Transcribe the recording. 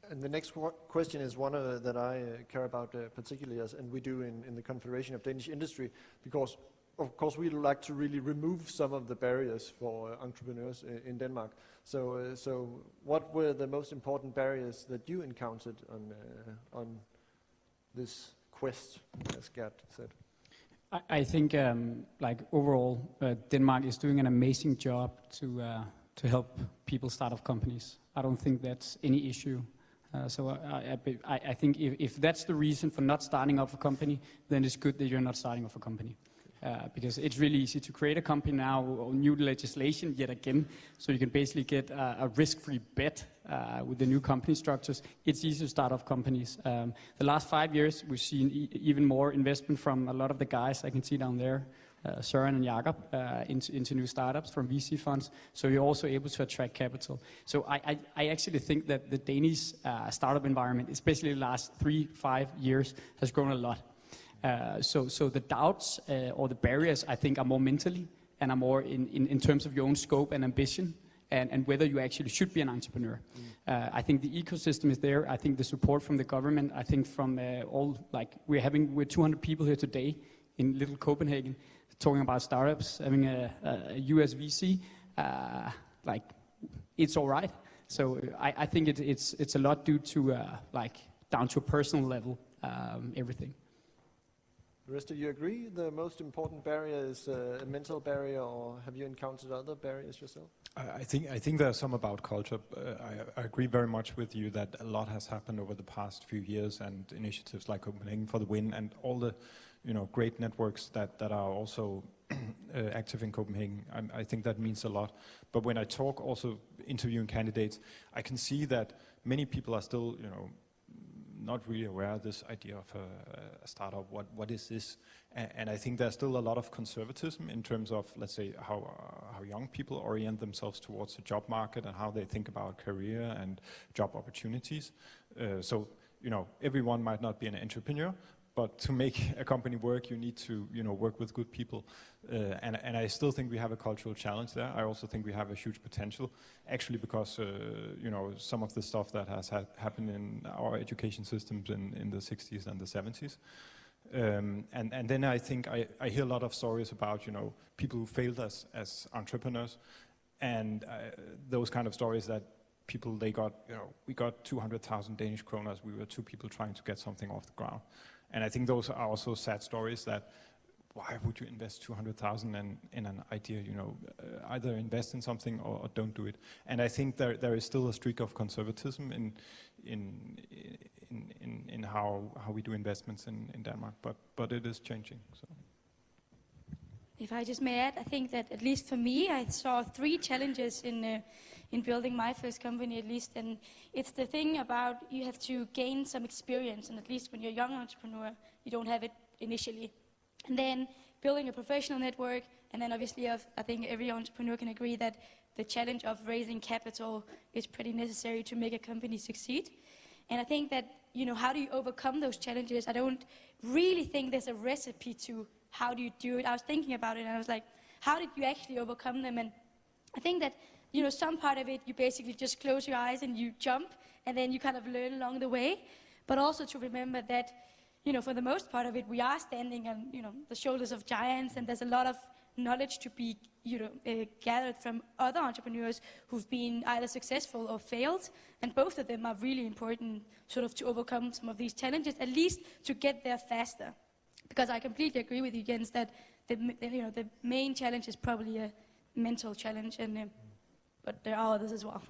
And the next question is one that I care about particularly, and we do in the Confederation of Danish Industry, because of course we would like to really remove some of the barriers for entrepreneurs in Denmark. So what were the most important barriers that you encountered on this quest, as Gert said? I think, like overall, Denmark is doing an amazing job to help people start up companies. I don't think that's any issue. So I think if that's the reason for not starting up a company, then it's good that you're not starting up a company. Because it's really easy to create a company now, or new legislation yet again, so you can basically get a risk-free bet with the new company structures. It's easy to start off companies. The last 5 years, we've seen even more investment from a lot of the guys I can see down there, Søren and Jakob, into new startups from VC funds. So you're also able to attract capital. So I actually think that the Danish startup environment, especially the last 3-5 years, has grown a lot. So the doubts or the barriers, I think, are more mentally and are more in terms of your own scope and ambition and whether you actually should be an entrepreneur. I think the ecosystem is there. I think the support from the government, I think from we're 200 people here today in little Copenhagen talking about startups, having a US VC, it's all right. So I think it's a lot due to down to a personal level, everything. The rest of you agree the most important barrier is a mental barrier, or have you encountered other barriers yourself? I think there's some about culture. I agree very much with you that a lot has happened over the past few years, and initiatives like Copenhagen for the Win and all the great networks that are also active in Copenhagen. I think that means a lot. But when I talk also interviewing candidates, I can see that many people are still not really aware of this idea of a startup. What is this? And I think there's still a lot of conservatism in terms of, let's say, how young people orient themselves towards the job market and how they think about career and job opportunities. So everyone might not be an entrepreneur, but to make a company work, you need to work with good people. And I still think we have a cultural challenge there. I also think we have a huge potential, actually, because some of the stuff that has happened in our education systems in the 60s and the 70s. And then I think I hear a lot of stories about people who failed as entrepreneurs, and those kind of stories that people we got 200,000 Danish kroner. We were 2 people trying to get something off the ground. And I think those are also sad stories that why would you invest 200,000 in an idea, either invest in something or don't do it. And I think there is still a streak of conservatism in how we do investments in Denmark, but it is changing. So. If I just may add, I think that at least for me, I saw 3 challenges in building my first company, at least, and it's the thing about you have to gain some experience, and at least when you're a young entrepreneur, you don't have it initially. And then building a professional network, and then obviously I think every entrepreneur can agree that the challenge of raising capital is pretty necessary to make a company succeed. And I think that, how do you overcome those challenges? I don't really think there's a recipe to how do you do it. I was thinking about it and I was like, how did you actually overcome them? And I think that, some part of it, you basically just close your eyes and you jump, and then you kind of learn along the way. But also to remember that, for the most part of it, we are standing on, the shoulders of giants, and there's a lot of knowledge to be, gathered from other entrepreneurs who've been either successful or failed. And both of them are really important sort of to overcome some of these challenges, at least to get there faster. Because I completely agree with you, Jens, that the main challenge is probably a mental challenge, but there are others as well.